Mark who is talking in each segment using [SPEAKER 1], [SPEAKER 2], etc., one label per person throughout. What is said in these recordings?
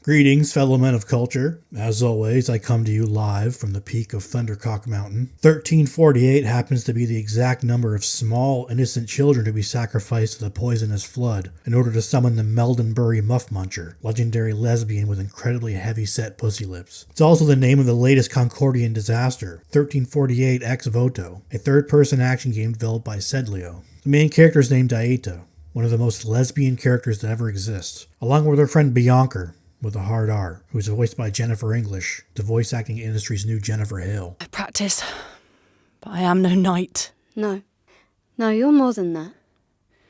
[SPEAKER 1] Greetings, fellow men of culture. As always, I come to you live from the peak of Thundercock Mountain. 1348 happens to be the exact number of small, innocent children to be sacrificed to the poisonous flood in order to summon the Meldenbury Muff Muncher, legendary lesbian with incredibly heavy-set pussy lips. It's also the name of the latest Concordian disaster, 1348 Ex Voto, a third-person action game developed by Sedlio. The main character is named Aeta, one of the most lesbian characters to ever exist, along with her friend Bianca, with a hard R, who's voiced by Jennifer English, the voice acting industry's new Jennifer Hale.
[SPEAKER 2] I practice, but I am no knight.
[SPEAKER 3] No, you're more than that.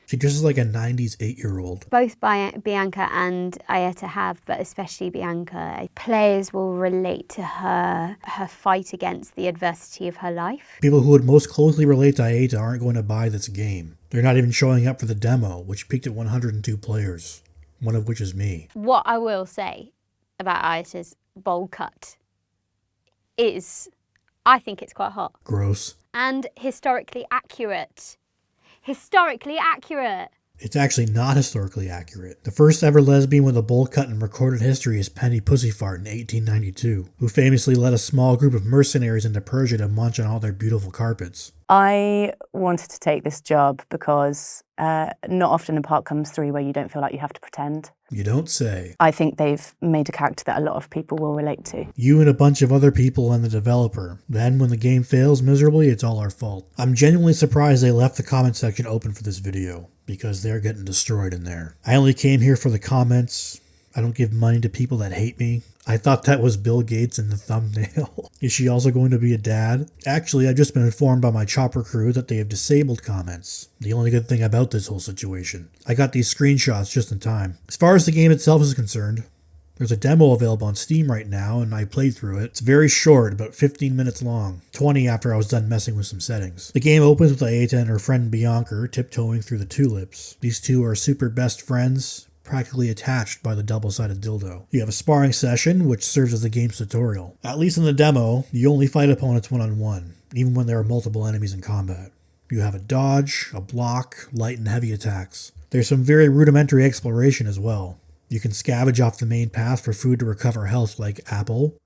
[SPEAKER 1] She dresses like a 90s 8-year-old.
[SPEAKER 3] Both Bianca and Aeta have, but especially Bianca, players will relate to her fight against the adversity of her life.
[SPEAKER 1] People who would most closely relate to Aeta aren't going to buy this game. They're not even showing up for the demo, which peaked at 102 players. One of which is me.
[SPEAKER 3] What I will say about Aeta's bowl cut is, I think it's quite hot.
[SPEAKER 1] Gross.
[SPEAKER 3] And historically accurate. Historically accurate.
[SPEAKER 1] It's actually not historically accurate. The first ever lesbian with a bowl cut in recorded history is Penny Pussyfart in 1892, who famously led a small group of mercenaries into Persia to munch on all their beautiful carpets.
[SPEAKER 2] I wanted to take this job because not often a part comes through where you don't feel like you have to pretend.
[SPEAKER 1] You don't say.
[SPEAKER 2] I think they've made a character that a lot of people will relate to.
[SPEAKER 1] You and a bunch of other people and the developer. Then when the game fails miserably, it's all our fault. I'm genuinely surprised they left the comment section open for this video, because they're getting destroyed in there. I only came here for the comments. I don't give money to people that hate me. I thought that was Bill Gates in the thumbnail. Is she also going to be a dad? Actually, I've just been informed by my chopper crew that they have disabled comments. The only good thing about this whole situation. I got these screenshots just in time. As far as the game itself is concerned, there's a demo available on Steam right now, and I played through it. It's very short, about 15 minutes long, 20 after I was done messing with some settings. The game opens with Aeta and her friend Bianca tiptoeing through the tulips. These two are super best friends, practically attached by the double-sided dildo. You have a sparring session, which serves as the game's tutorial. At least in the demo, you only fight opponents one-on-one, even when there are multiple enemies in combat. You have a dodge, a block, light and heavy attacks. There's some very rudimentary exploration as well. You can scavenge off the main path for food to recover health like apple,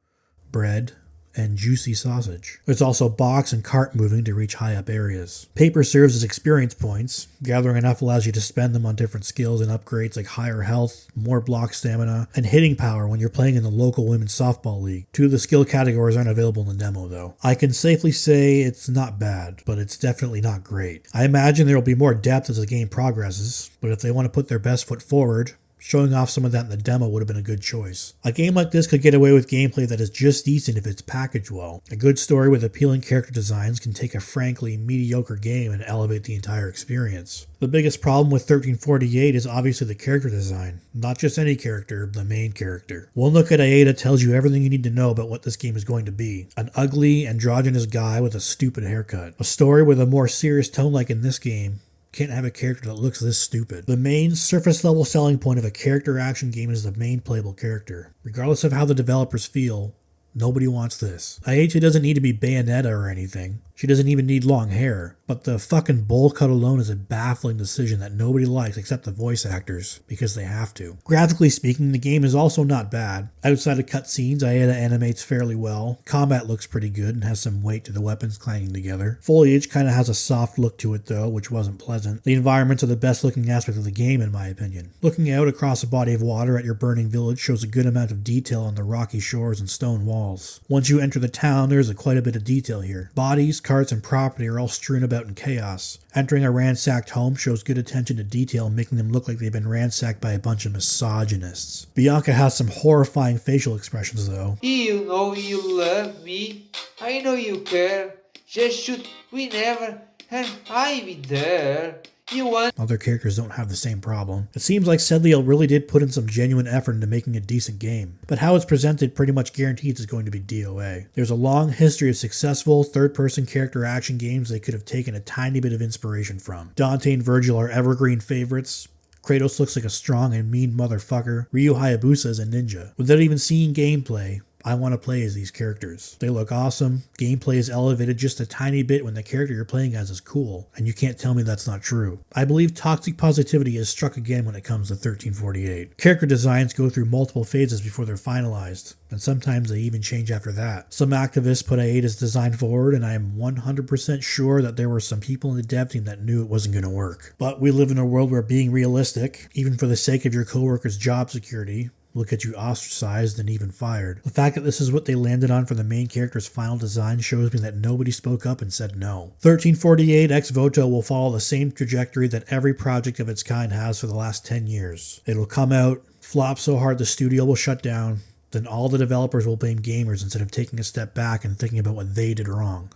[SPEAKER 1] bread, and juicy sausage. There's also box and cart moving to reach high up areas. Paper serves as experience points. Gathering enough allows you to spend them on different skills and upgrades like higher health, more block stamina, and hitting power when you're playing in the local women's softball league. 2 of the skill categories aren't available in the demo though. I can safely say it's not bad, but it's definitely not great. I imagine there will be more depth as the game progresses, but if they want to put their best foot forward, showing off some of that in the demo would have been a good choice. A game like this could get away with gameplay that is just decent if it's packaged well. A good story with appealing character designs can take a frankly mediocre game and elevate the entire experience. The biggest problem with 1348 is obviously the character design. Not just any character, the main character. One look at Aeta tells you everything you need to know about what this game is going to be. An ugly, androgynous guy with a stupid haircut. A story with a more serious tone like in this game can't have a character that looks this stupid. The main surface level selling point of a character action game is the main playable character. Regardless of how the developers feel, nobody wants this. Aeta doesn't need to be Bayonetta or anything. She doesn't even need long hair. But the fucking bowl cut alone is a baffling decision that nobody likes except the voice actors, because they have to. Graphically speaking, the game is also not bad. Outside of cutscenes, Aeta animates fairly well. Combat looks pretty good and has some weight to the weapons clanging together. Foliage kinda has a soft look to it though, which wasn't pleasant. The environments are the best looking aspect of the game in my opinion. Looking out across a body of water at your burning village shows a good amount of detail on the rocky shores and stone walls. Once you enter the town, there's quite a bit of detail here. Bodies, carts, and property are all strewn about in chaos. Entering a ransacked home shows good attention to detail, making them look like they've been ransacked by a bunch of misogynists. Bianca has some horrifying facial expressions though.
[SPEAKER 4] You know you love me. I know you care. Just shoot whenever and I be there. You want.
[SPEAKER 1] Other characters don't have the same problem. It seems like Sedlio really did put in some genuine effort into making a decent game, but how it's presented pretty much guarantees it's going to be DOA. There's a long history of successful third-person character action games they could have taken a tiny bit of inspiration from. Dante and Virgil are evergreen favorites. Kratos looks like a strong and mean motherfucker. Ryu Hayabusa is a ninja. Without even seeing gameplay, I want to play as these characters. They look awesome. Gameplay is elevated just a tiny bit when the character you're playing as is cool, and you can't tell me that's not true. I believe toxic positivity is struck again when it comes to 1348. Character designs go through multiple phases before they're finalized, and sometimes they even change after that. Some activists put a Ada's design forward, and I am 100% sure that there were some people in the dev team that knew it wasn't going to work. But we live in a world where being realistic, even for the sake of your coworkers' job security, will get you ostracized and even fired. The fact that this is what they landed on for the main character's final design shows me that nobody spoke up and said no. 1348 Ex Voto will follow the same trajectory that every project of its kind has for the last 10 years. It'll come out, flop so hard the studio will shut down, then all the developers will blame gamers instead of taking a step back and thinking about what they did wrong.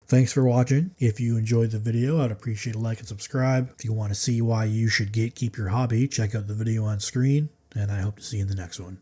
[SPEAKER 1] Thanks for watching. If you enjoyed the video, I'd appreciate a like and subscribe. If you want to see why you should gatekeep your hobby, check out the video on screen, and I hope to see you in the next one.